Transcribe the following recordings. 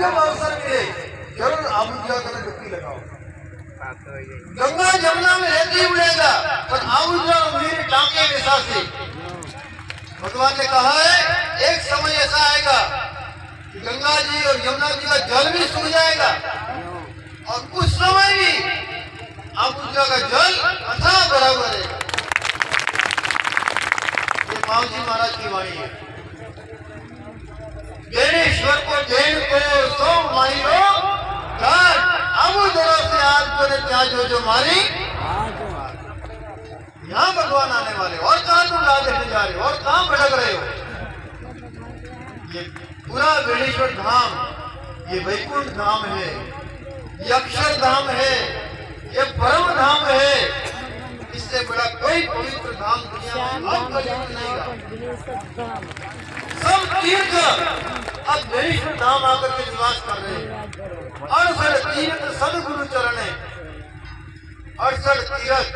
जब अवसर मिले जरूर आबूजा कर डुबकी लगाओ। गंगा जमुना में रेती उड़ेगा पर आबूजा वीर टांके निशा से। भगवान ने कहा है एक समय ऐसा आएगा कि गंगा जी और यमुना जी का जल भी सूख जाएगा और उस समय भी आबूजा का जल अथाह भरा हुआ रहेगा। ये मावजी महाराज की वाणी है। देनेश्वर को देन को सो मारियो घर आबूजरों से आज तूने क्या जो मारी। यहाँ भगवान आने वाले और कहाँ तुम राह देखने जा रहे हो और कहाँ भटक रहे हो। ये पूरा बेणेश्वर धाम ये वैकुंठ धाम है, ये अक्षर धाम है, ये परम धाम है। इससे बड़ा कोई पवित्र धाम दुनिया में आपका नहीं है। सब तीर्थ अब बेणेश्वर धाम आकर के निवास कर रहे हैं। 68 तीर्थ सदगुरु चरण है। 68 तीर्थ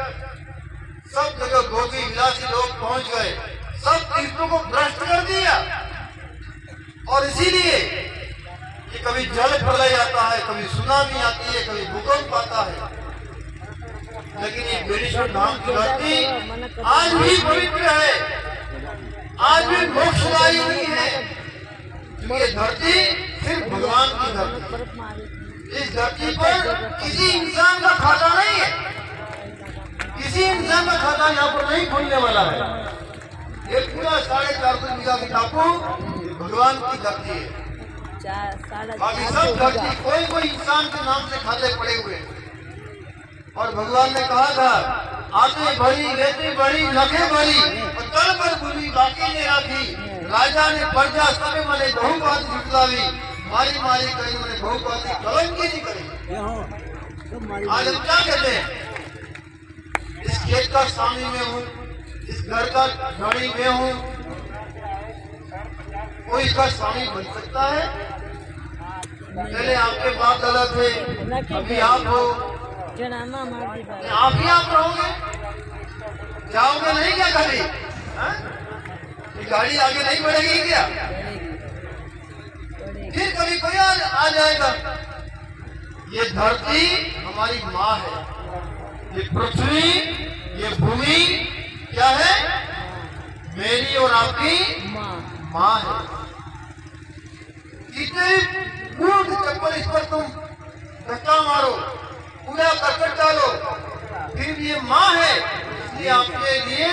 सब जगह भोगी विलासी लोग पहुंच गए, सब तीर्थों को भ्रष्ट कर दिया। और इसीलिए ये कभी जल प्रलय आता है, कभी सुनामी आती है, कभी भूकंप आता है। लेकिन ये बेणेश्वर धाम की धरती आज भी पवित्र है, आज भी मोक्षदायी हुई है। ये धरती सिर्फ भगवान की धरती। इस धरती पर किसी इंसान का खाता नहीं है, किसी इंसान का खाता यहाँ पर नहीं खुलने वाला है। ये पूरा 450 बीघा की टापू भगवान की धरती है। बाकी सब धरती कोई इंसान के नाम से खाते पड़े हुए हैं। और भगवान ने कहा था आते भरी लेते बड़ी लखे भरी और तल पर भूमि बाकी ने राखी। राजा ने प्रजा सब मने बहु बात जुटलावी मारी मारी करी मैंने बहु बात कलंकी नहीं करी। आज हम क्या कहते हैं, इस खेत का स्वामी में हूँ, इस घर का धनी में हूँ, कोई इसका स्वामी बन सकता है? पहले आपके बाप दादा थे, अभी आप हो, आप ही आप रहोगे, जाओगे नहीं क्या कभी? गाड़ी आगे नहीं बढ़ेगी क्या? फिर कभी कोई आ जाएगा। ये धरती हमारी माँ है, ये पृथ्वी ये भूमि क्या है? मेरी और आपकी माँ है। कितने बूढ़ चप्पल इस पर तुम धक्का मारो, पूरा करकट डालो, फिर भी ये माँ है। इसलिए आपके लिए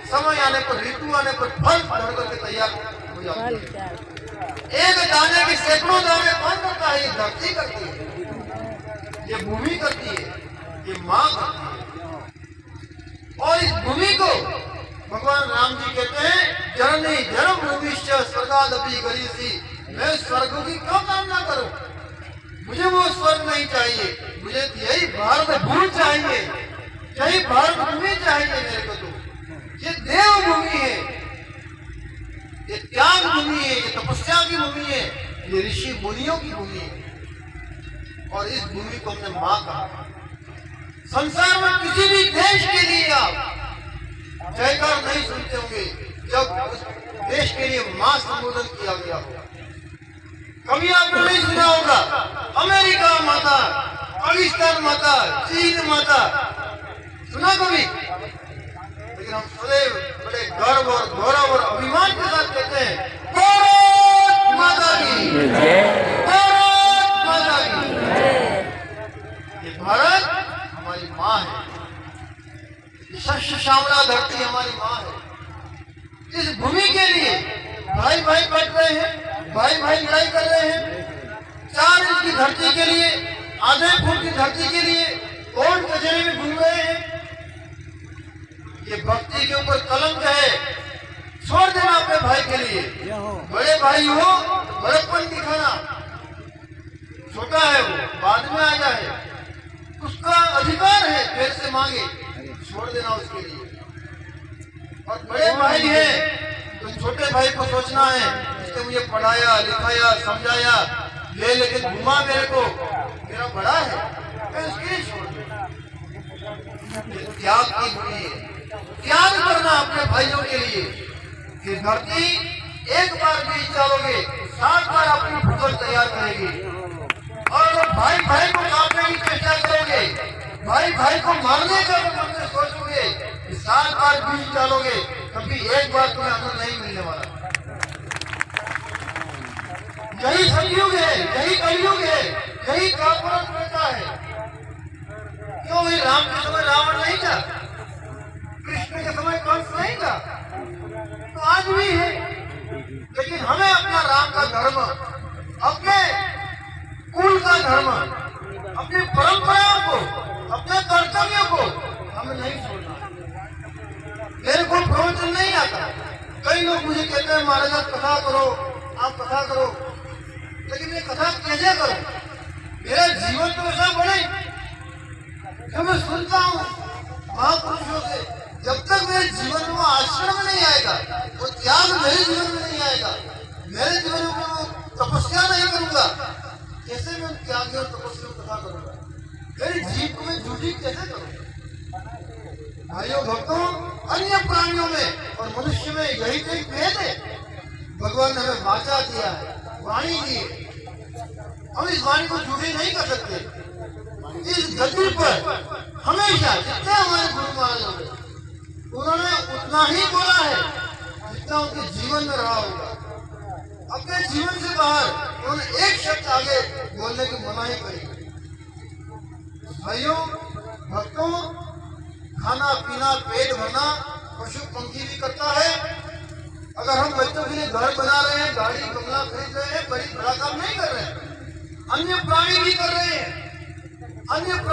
समय आने पर, ऋतु आने पर फल भर करके तैयार हो जाते हैं। एक दाने के सैकड़ों दाने कौन करता है? ये धरती करती है, ये भूमि करती है, ये माँ करती है। और इस भूमि को भगवान राम जी कहते हैं जननी जन्म भूमिश्च स्वर्गादपि गरीयसी। मैं स्वर्ग की क्यों कामना करूं? मुझे वो स्वर्ग नहीं चाहिए, मुझे यही भारत भूमि चाहिए, यही भारत भूमि चाहिए मेरे को। तो ये देव भूमि है, ये त्याग भूमि है, ये तपस्या की भूमि है, ये ऋषि मुनियों की भूमि है। और इस भूमि को हमने माँ कहा। संसार में किसी भी देश के लिए आप जयकार नहीं सुनते होंगे जब उस देश के लिए मां संबोधन किया गया हो। कभी आपने नहीं सुना होगा अमेरिका माता, पाकिस्तान माता, चीन माता, सुना कभी? लेकिन हम सदैव बड़े गर्व और गौरव और अभिमान के साथ कहते हैं भारत माता की, भारत माता की। ये भारत हमारी माँ है, शस्य श्यामला धरती हमारी माँ है। इस भूमि के लिए भाई भाई बैठ रहे हैं, भाई भाई लड़ाई कर रहे हैं। 4 इंच की धरती के लिए, आधे फुट की धरती के लिए कोर्ट कचहरी में घूम रहे हैं। ये भक्ति के ऊपर कलंक है, छोड़ देना अपने भाई के लिए। बड़े भाई हो बड़प्पन दिखाना, छोटा है वो बाद में आ जाए, उसका अधिकार है फिर से मांगे, छोड़ देना उसके लिए। और बड़े भाई है तो छोटे भाई को सोचना है इसने मुझे पढ़ाया लिखाया समझाया, ले लेके घुमा मेरे को, मेरा बड़ा है, मैं उसके लिए छोड़ दूं। त्याग की भूमि है, त्याग करना अपने भाइयों के लिए। ये धरती एक बार बीज डालोगे 60 बार अपनी फसल तैयार करेगी। अगर भाई भाई को काटने की चेष्टा करोगे, भाई भाई को मारने का मन में सोचोगे, 7 बार बीज डालोगे, कभी एक बार तुम्हें अन्न नहीं मिलने वाला। यही सतयुग है, यही कलयुग है, यही कापुरुष रहता है। क्यों भाई राम के समय रावण नहीं था, कृष्ण के समय कंस नहीं था, तो आज भी है। लेकिन हमें अपना राम का धर्म, अपने कुल का धर्म, अपनी परंपराओं को, अपने कर्तव्यों को हमें नहीं छोड़ना। मेरे को प्रवचन नहीं आता। कई लोग मुझे कहते हैं महाराज आप कथा करो, आप कथा करो, लेकिन मैं कथा कैसे करूं? मेरा जीवन तो ऐसा बने कि मैं सुनता हूँ महापुरुषों से, जब तक मेरे जीवन में वो आश्रम नहीं आएगा, वो त्याग मेरे जीवन में नहीं आएगा, मेरे जीवन में वो तपस्या नहीं करूंगा, कैसे मैं त्याग और तपस्या कथा करूंगा? मेरी जीव को मैं जूझी कैसे करूंगा? भाइयों भक्तों, अन्य प्राणियों में और मनुष्य में यही तो एक भेद है। भगवान ने हमें वाचा दिया है, वाणी दी है, हम इस वाणी को जूझी नहीं कर सकते। इस गति पर हमेशा जितने हमारे गुरु महाराज होंगे, उन्होंने उतना ही बोला है जितना उनके जीवन में रहा होगा। अपने जीवन से बाहर उन्होंने एक शब्द आगे बोलने की मनाही करी। भाइयों भक्तों, खाना पीना पेट भरना पशु पंखी भी करता है। अगर हम बच्चों के लिए घर बना रहे हैं, गाड़ी बंगला खरीद रहे हैं, बड़ी बड़ा काम नहीं कर रहे हैं, अन्य प्राणी भी कर रहे हैं। अन्य